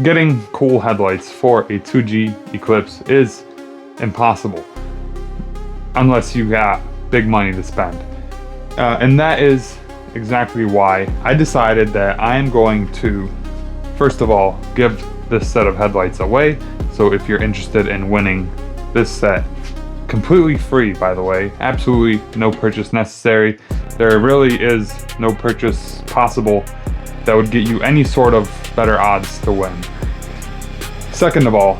getting cool headlights for a 2G Eclipse is impossible unless you got big money to spend. And that is exactly why I decided that I am going to, first of all, give this set of headlights away. So if you're interested in winning this set, completely free, by the way, absolutely no purchase necessary. There really is no purchase possible that would get you any sort of better odds to win. Second of all,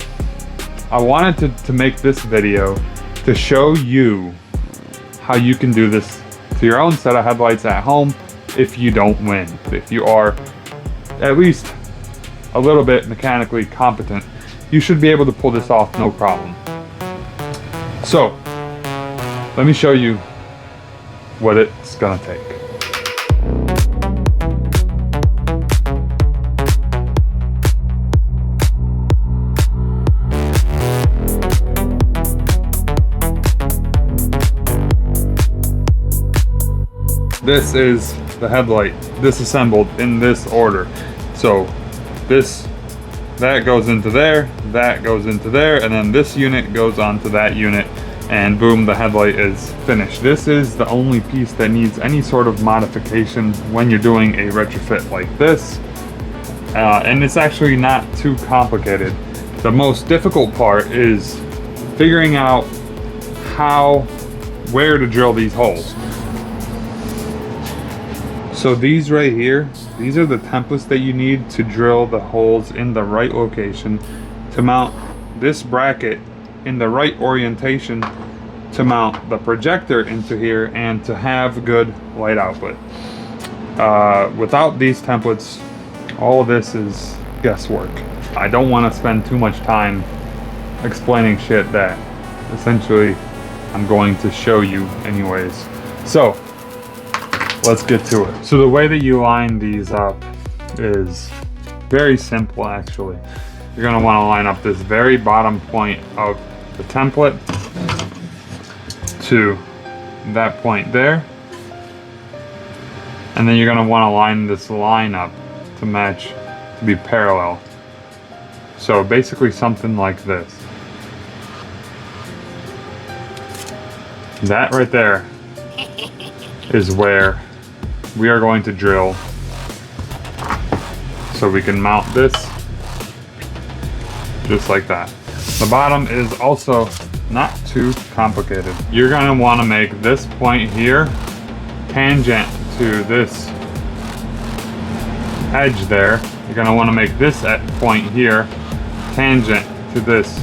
I wanted to make this video to show you how you can do this to your own set of headlights at home if you don't win. If you are at least a little bit mechanically competent, you should be able to pull this off no problem. So, let me show you what it's gonna take. This is the headlight disassembled in this order. So that goes into there, that goes into there, and then this unit goes onto that unit, and boom, the headlight is finished. This is the only piece that needs any sort of modification when you're doing a retrofit like this. And it's actually not too complicated. The most difficult part is figuring out where to drill these holes. So these right here, these are the templates that you need to drill the holes in the right location, to mount this bracket in the right orientation, to mount the projector into here, and to have good light output. Without these templates, all of this is guesswork. I don't want to spend too much time explaining shit that essentially I'm going to show you anyways. So let's get to it. So the way that you line these up is very simple actually. You're gonna wanna line up this very bottom point of the template to that point there. And then you're gonna wanna line this line up to match, to be parallel. So basically something like this. That right there is where we are going to drill, so we can mount this just like that. The bottom is also not too complicated. You're gonna want to make this point here tangent to this edge there. You're gonna want to make this point here tangent to this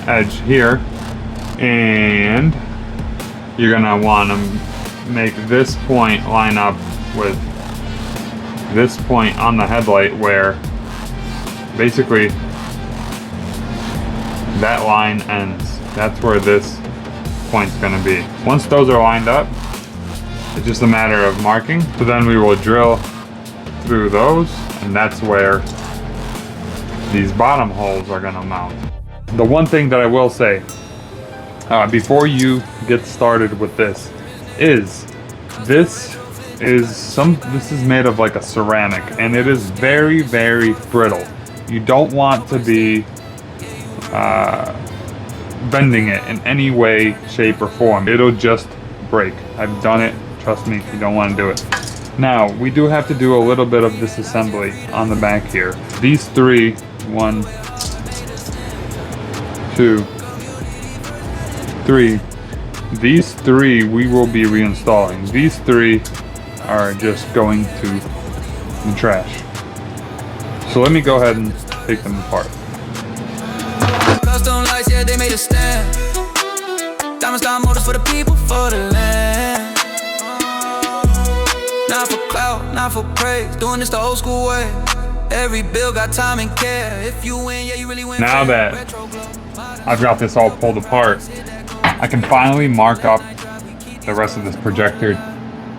edge here, and you're gonna want to make this point line up with this point on the headlight, where basically that line ends. That's where this point's gonna be. Once those are lined up, it's just a matter of marking. So then we will drill through those, and that's where these bottom holes are gonna mount. The one thing that I will say before you get started with this is this is made of like a ceramic, and it is very, very brittle. You don't want to be bending it in any way, shape, or form. It'll just break. I've done it. Trust me, you don't want to do it. Now, we do have to do a little bit of disassembly on the back here. These three, 1, 2, 3. These three we will be reinstalling. These three are just going to the trash. So let me go ahead and take them apart. Custom lights, yeah, they made a stand. Diamond star motors for the people, for the land. Not for clout, not for praise. Doing this the old school way. Every bill got time and care. If you win, yeah, you really win. Now that I've got this all pulled apart, I can finally mark up the rest of this projector.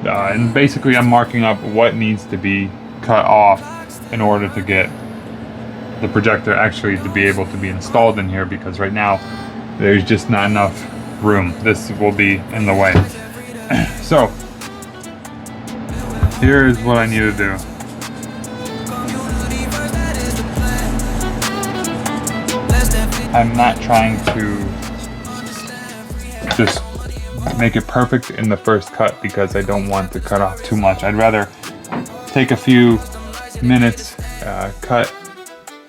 And basically I'm marking up what needs to be cut off in order to get the projector actually to be able to be installed in here, because right now there's just not enough room. This will be in the way. So here is what I need to do. I'm not trying to just make it perfect in the first cut because I don't want to cut off too much. I'd rather take a few minutes, cut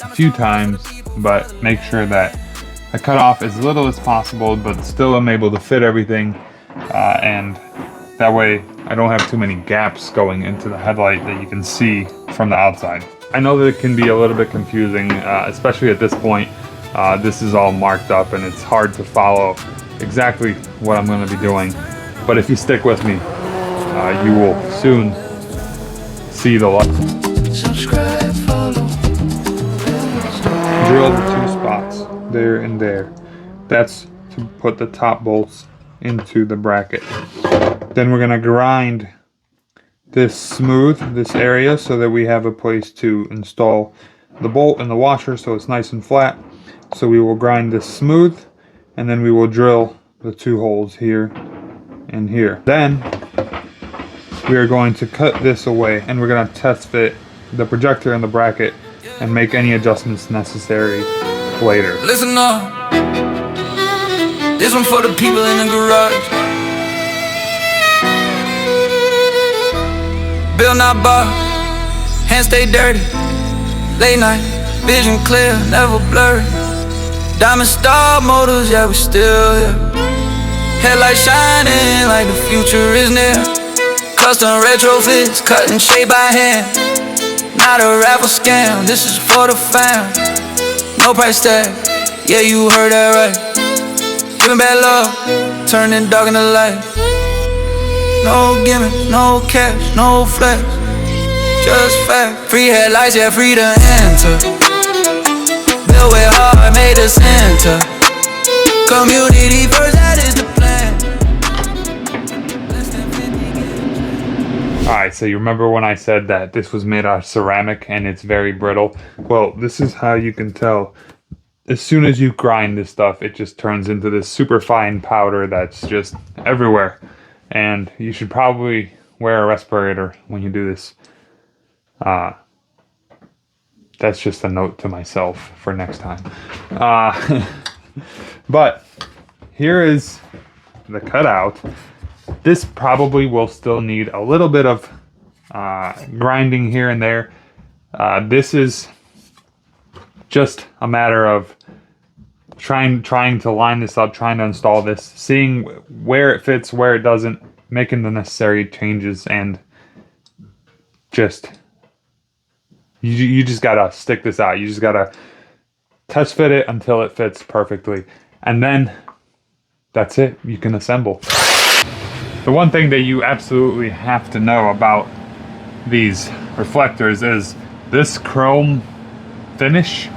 a few times, but make sure that I cut off as little as possible, but still am able to fit everything, and that way I don't have too many gaps going into the headlight that you can see from the outside. I know that it can be a little bit confusing, especially at this point. This is all marked up and it's hard to follow exactly what I'm going to be doing, but if you stick with me, you will soon see the light. Subscribe, follow. Drill the 2 spots, there and there. That's to put the top bolts into the bracket. Then we're going to grind this smooth, this area, so that we have a place to install the bolt and the washer so it's nice and flat. So we will grind this smooth, and then we will drill the 2 holes here and here. Then we are going to cut this away, and we're going to test fit the projector and the bracket and make any adjustments necessary later. Listen up. This one for the people in the garage. Bill not bar, hands stay dirty. Late night, vision clear, never blurry. Diamond star motors, yeah, we still here. Headlights shining like the future is near. Custom retrofits, cut and shape by hand. Not a raffle scam, this is for the fam. No price tag, yeah, you heard that right. Giving bad love, turning dark into light. No gimmicks, no cash, no flex, just fact. Free headlights, yeah, free to enter. Built with heart, made us enter. Community first, that is the plan. Alright, so you remember when I said that this was made out of ceramic and it's very brittle? Well, this is how you can tell. As soon as you grind this stuff, it just turns into this super fine powder that's just everywhere. And you should probably wear a respirator when you do this. That's just a note to myself for next time. But here is the cutout. This probably will still need a little bit of grinding here and there. This is just a matter of trying to line this up, trying to install this, seeing where it fits, where it doesn't, making the necessary changes, and just you just gotta stick this out. You just gotta test fit it until it fits perfectly, and then that's it. You can assemble. The one thing that you absolutely have to know about these reflectors is this chrome finish.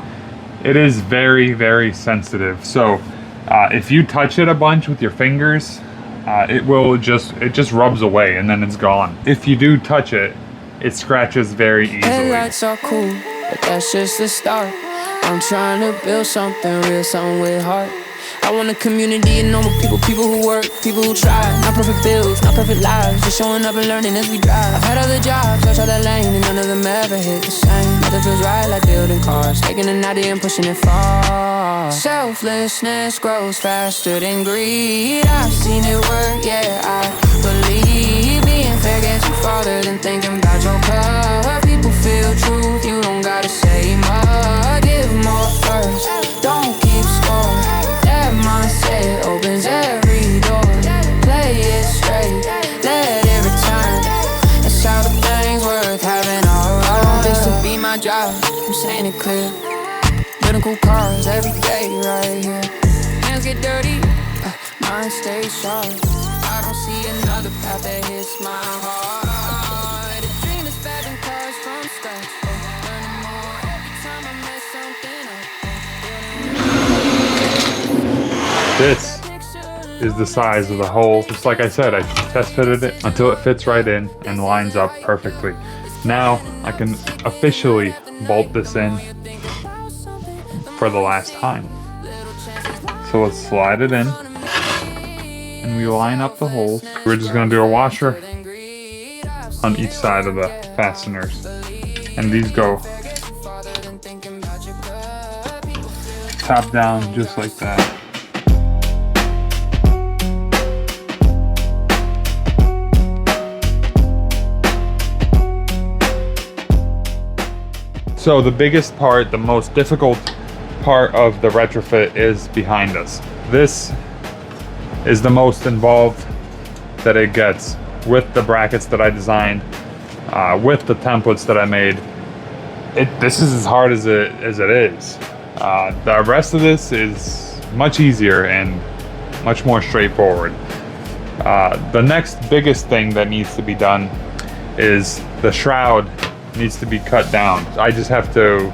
It is very, very sensitive. So if you touch it a bunch with your fingers, it just rubs away and then it's gone. If you do touch it, it scratches very easily. Headlights are cool, but that's just the start. I'm trying to build something real, something with heart. I want a community of normal people, people who work, people who try. Not perfect bills, not perfect lives, just showing up and learning as we drive. I've had other jobs, touch all that lane, and none of them ever hit the same. Nothing feels right like building cars, taking an idea and pushing it far. Selflessness grows faster than greed. I've seen it work, yeah, I believe. Being fair gets you farther than thinking about your cup. People feel truth, you don't gotta say much. Give more first, don't keep score. That mindset opens every door. Play it straight, let it return. It's all the things worth having all around. This to be my job, I'm saying it clear. Building cool cars every day right here. Hands get dirty, mind stays sharp. I don't see another path that hits my heart. A dream is building cars from scratch. Learning more every time I mess something up. This is the size of the hole. Just like I said, I test fitted it until it fits right in and lines up perfectly. Now I can officially bolt this in for the last time. So let's slide it in and we line up the holes. We're just gonna do a washer on each side of the fasteners, and these go top down just like that. So the biggest part, the most difficult part of the retrofit is behind us. This is the most involved that it gets, with the brackets that I designed, with the templates that I made. This is as hard as it is. The rest of this is much easier and much more straightforward. The next biggest thing that needs to be done is the shroud needs to be cut down. I just have to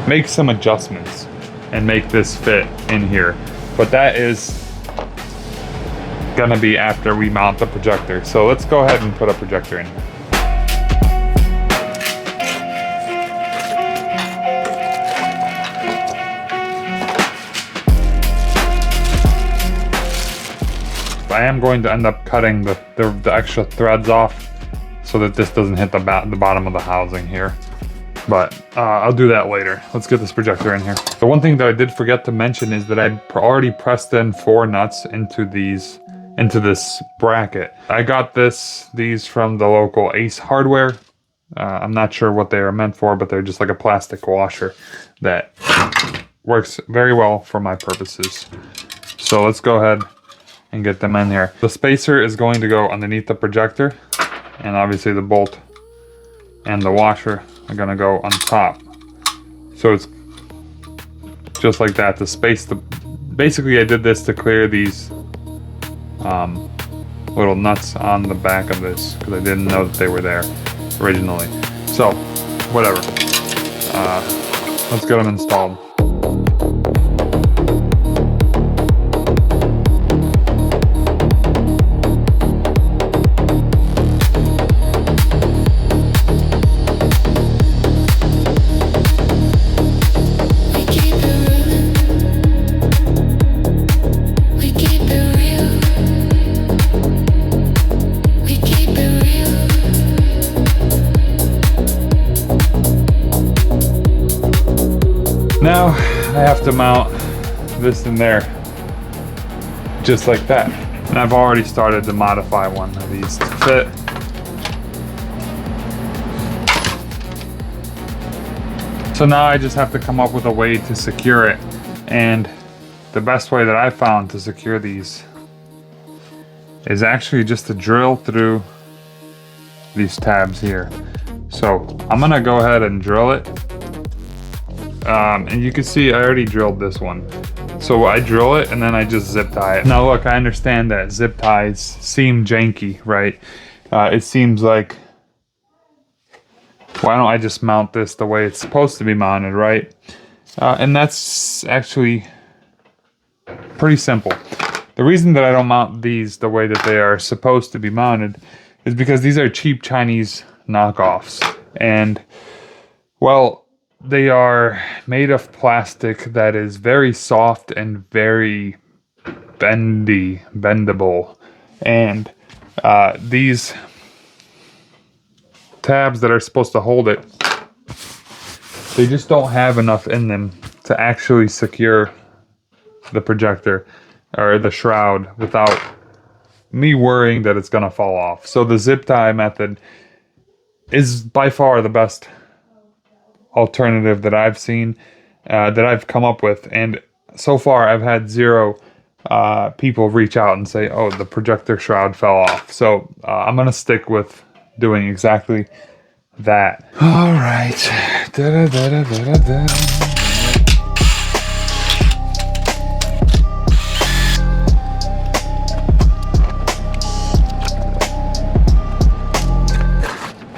make some adjustments and make this fit in here. But that is gonna be after we mount the projector. So let's go ahead and put a projector in here. I am going to end up cutting the extra threads off so that this doesn't hit the bottom of the housing here. But I'll do that later. Let's get this projector in here. The one thing that I did forget to mention is that I already pressed in 4 nuts into this bracket. I got these from the local Ace Hardware. I'm not sure what they are meant for, but they're just like a plastic washer that works very well for my purposes. So let's go ahead and get them in here. The spacer is going to go underneath the projector, and obviously the bolt and the washer are gonna go on top. So it's just like that. Basically I did this to clear these little nuts on the back of this because I didn't know that they were there originally. So whatever. Let's get them installed. Now I have to mount this in there just like that. And I've already started to modify one of these to fit. So now I just have to come up with a way to secure it. And the best way that I found to secure these is actually just to drill through these tabs here. So I'm gonna go ahead and drill it. And you can see I already drilled this one. So I drill it and then I just zip tie it. Now look, I understand that zip ties seem janky, right? It seems like, why don't I just mount this the way it's supposed to be mounted, right? And that's actually pretty simple. The reason that I don't mount these the way that they are supposed to be mounted is because these are cheap Chinese knockoffs. And, well, they are made of plastic that is very soft and very bendable. And these tabs that are supposed to hold it, they just don't have enough in them to actually secure the projector or the shroud without me worrying that it's gonna fall off. So the zip tie method is by far the best alternative that I've seen, that I've come up with, and so far I've had 0 people reach out and say, oh, the projector shroud fell off. So I'm gonna stick with doing exactly that. All right.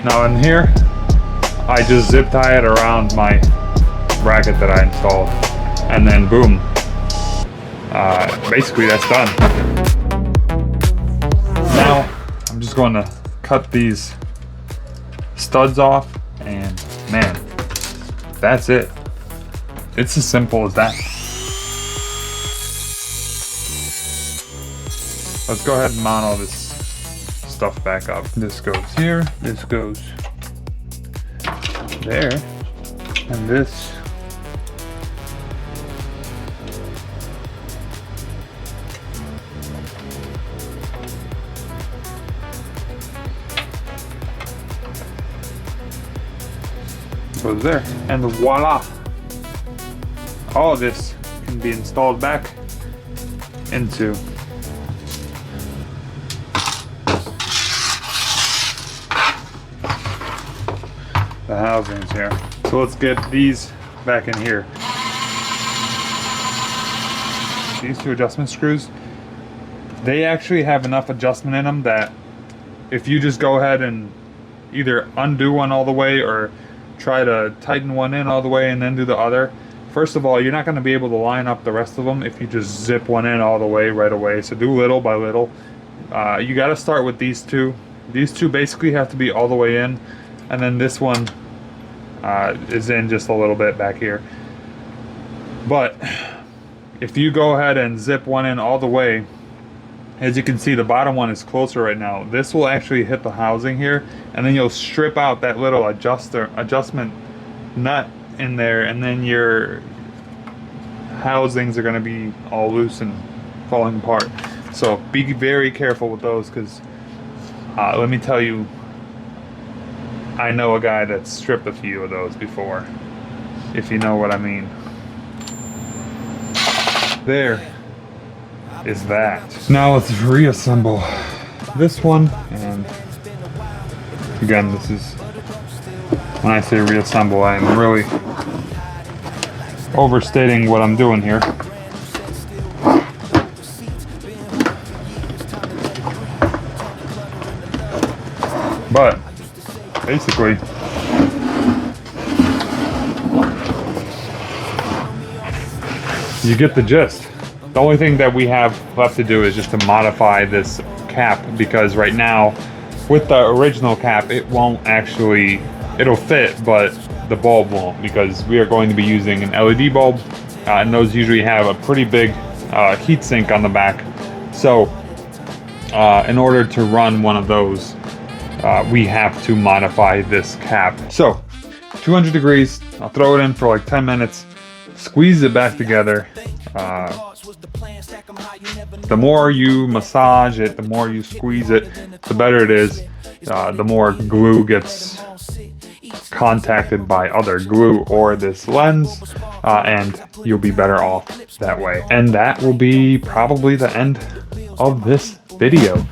Now in here, I just zip tie it around my bracket that I installed, and then boom, basically that's done. Now I'm just going to cut these studs off, and man, that's it. It's as simple as that. Let's go ahead and mount all this stuff back up. This goes here, this goes there, and this goes there. And voila! All of this can be installed back into the housings here. So let's get these back in here. These two adjustment screws, they actually have enough adjustment in them that if you just go ahead and either undo one all the way or try to tighten one in all the way and then do the other, first of all, you're not going to be able to line up the rest of them if you just zip one in all the way right away. So do little by little. You got to start with these two. These two basically have to be all the way in, and then this one is in just a little bit back here. But if you go ahead and zip one in all the way, as you can see, the bottom one is closer right now. This will actually hit the housing here, and then you'll strip out that little adjustment nut in there, and then your housings are going to be all loose and falling apart. So be very careful with those, because let me tell you, I know a guy that's stripped a few of those before, if you know what I mean. There is that. Now let's reassemble this one, and again, this is, when I say reassemble, I am really overstating what I'm doing here. But basically, you get the gist. The only thing that we have left to do is just to modify this cap, because right now with the original cap it won't actually, it'll fit but the bulb won't, because we are going to be using an LED bulb, and those usually have a pretty big heat sink on the back. So in order to run one of those, we have to modify this cap. So 200 degrees, I'll throw it in for like 10 minutes, squeeze it back together. The more you massage it, the more you squeeze it, the better it is. The more glue gets contacted by other glue or this lens, and you'll be better off that way. And that will be probably the end of this video.